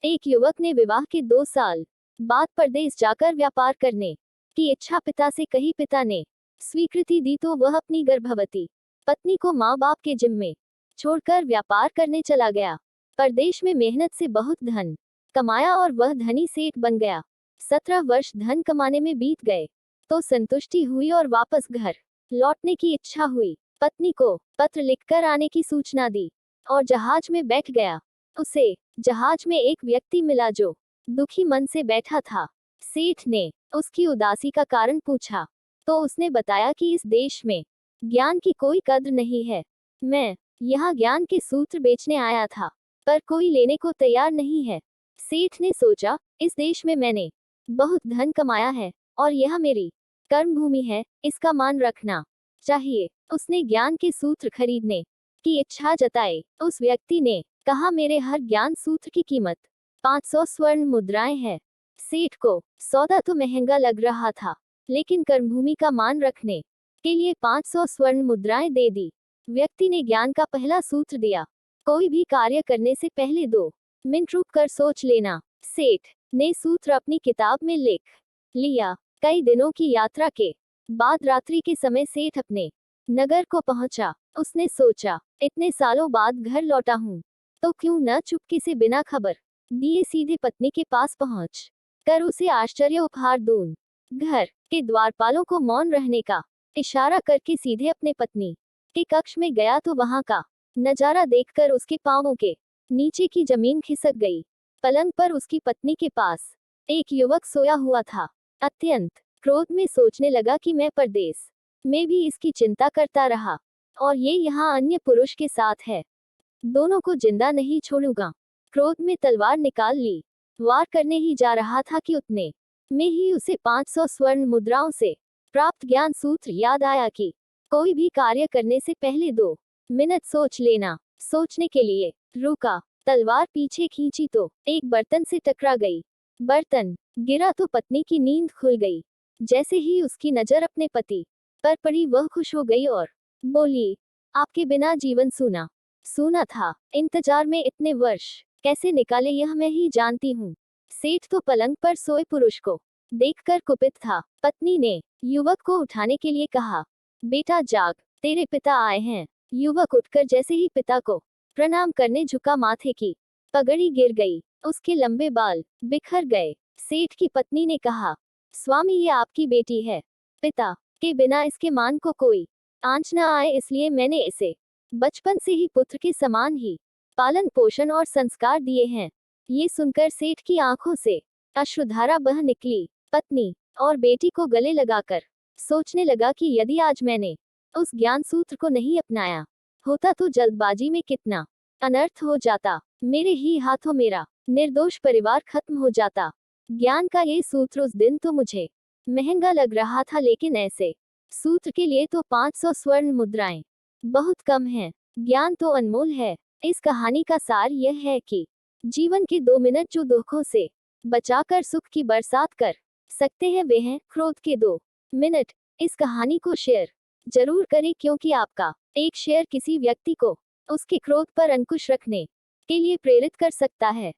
एक युवक ने विवाह के 2 साल बाद परदेश जाकर व्यापार करने की इच्छा पिता से कही। पिता ने स्वीकृति दी तो वह अपनी गर्भवती पत्नी को माँ बाप के जिम्मे छोड़कर व्यापार करने चला गया। परदेश में मेहनत से बहुत धन कमाया और वह धनी सेठ बन गया। 17 वर्ष धन कमाने में बीत गए तो संतुष्टि हुई और वापस घर लौटने की इच्छा हुई। पत्नी को पत्र लिखकर आने की सूचना दी और जहाज में बैठ गया। उसे जहाज में एक व्यक्ति मिला जो दुखी मन से बैठा था। सेठ ने उसकी उदासी का कारण पूछा तो उसने बताया कि इस देश में ज्ञान की कोई कद्र नहीं है। मैं यहाँ ज्ञान के सूत्र बेचने आया था पर कोई लेने को तैयार नहीं है। सेठ ने सोचा, इस देश में मैंने बहुत धन कमाया है और यह मेरी कर्म भूमि है, इसका मान रखना चाहिए। उसने ज्ञान के सूत्र खरीदने की इच्छा जताई। उस व्यक्ति ने कहा, मेरे हर ज्ञान सूत्र की कीमत 500 स्वर्ण मुद्राएं है। सेठ को सौदा तो महंगा लग रहा था लेकिन कर्मभूमि का मान रखने के लिए 500 स्वर्ण मुद्राएं दे दी। व्यक्ति ने ज्ञान का पहला सूत्र दिया, कोई भी कार्य करने से पहले 2 मिनट रुक कर सोच लेना। सेठ ने सूत्र अपनी किताब में लिख लिया। कई दिनों की यात्रा के बाद रात्रि के समय सेठ अपने नगर को पहुंचा। उसने सोचा, इतने सालों बाद घर लौटा हूं तो क्यों न चुपके से बिना खबर दिए सीधे पत्नी के पास पहुंच कर उसे आश्चर्य उपहार दूं। घर के द्वारपालों को मौन रहने का इशारा करके सीधे अपने पत्नी के कक्ष में गया तो वहां का नजारा देखकर उसके पांवों के नीचे की जमीन खिसक गई। पलंग पर उसकी पत्नी के पास एक युवक सोया हुआ था। अत्यंत क्रोध में सोचने लगा कि मैं परदेश में भी इसकी चिंता करता रहा और ये यहाँ अन्य पुरुष के साथ है, दोनों को जिंदा नहीं छोड़ूंगा। क्रोध में तलवार निकाल ली। वार करने ही जा रहा था कि उतने में ही उसे 500 स्वर्ण मुद्राओं से प्राप्त ज्ञान सूत्र याद आया कि कोई भी कार्य करने से पहले 2 मिनट सोच लेना। सोचने के लिए रुका, तलवार पीछे खींची तो एक बर्तन से टकरा गई। बर्तन गिरा तो पत्नी की नींद खुल गई। जैसे ही उसकी नजर अपने पति पर पड़ी वह खुश हो गई और बोली, आपके बिना जीवन सूना सूना था। इंतजार में इतने वर्ष कैसे निकाले यह मैं ही जानती हूँ। सेठ तो पलंग पर सोए पुरुष को देखकर कुपित था। पत्नी ने युवक को उठाने के लिए कहा, बेटा जाग, तेरे पिता आए हैं। युवक उठकर जैसे ही पिता को प्रणाम करने झुका, माथे की पगड़ी गिर गई, उसके लंबे बाल बिखर गए। सेठ की पत्नी ने कहा, स्वामी ये आपकी बेटी है, पिता के बिना इसके मान को कोई आंच न आए इसलिए मैंने इसे बचपन से ही पुत्र के समान ही पालन पोषण और संस्कार दिए हैं। ये सुनकर सेठ की आंखों से अश्रुधारा बह निकली। पत्नी और बेटी को गले लगाकर सोचने लगा कि यदि आज मैंने उस ज्ञान सूत्र को नहीं अपनाया होता तो जल्दबाजी में कितना अनर्थ हो जाता। मेरे ही हाथों मेरा निर्दोष परिवार खत्म हो जाता। ज्ञान का ये सूत्र उस दिन तो मुझे महंगा लग रहा था लेकिन ऐसे सूत्र के लिए तो 500 स्वर्ण मुद्राएं बहुत कम हैं। ज्ञान तो अनमोल है। इस कहानी का सार यह है कि जीवन के 2 मिनट जो दुखों से बचाकर सुख की बरसात कर सकते हैं वे हैं क्रोध के 2 मिनट। इस कहानी को शेयर जरूर करें क्योंकि आपका एक शेयर किसी व्यक्ति को उसके क्रोध पर अंकुश रखने के लिए प्रेरित कर सकता है।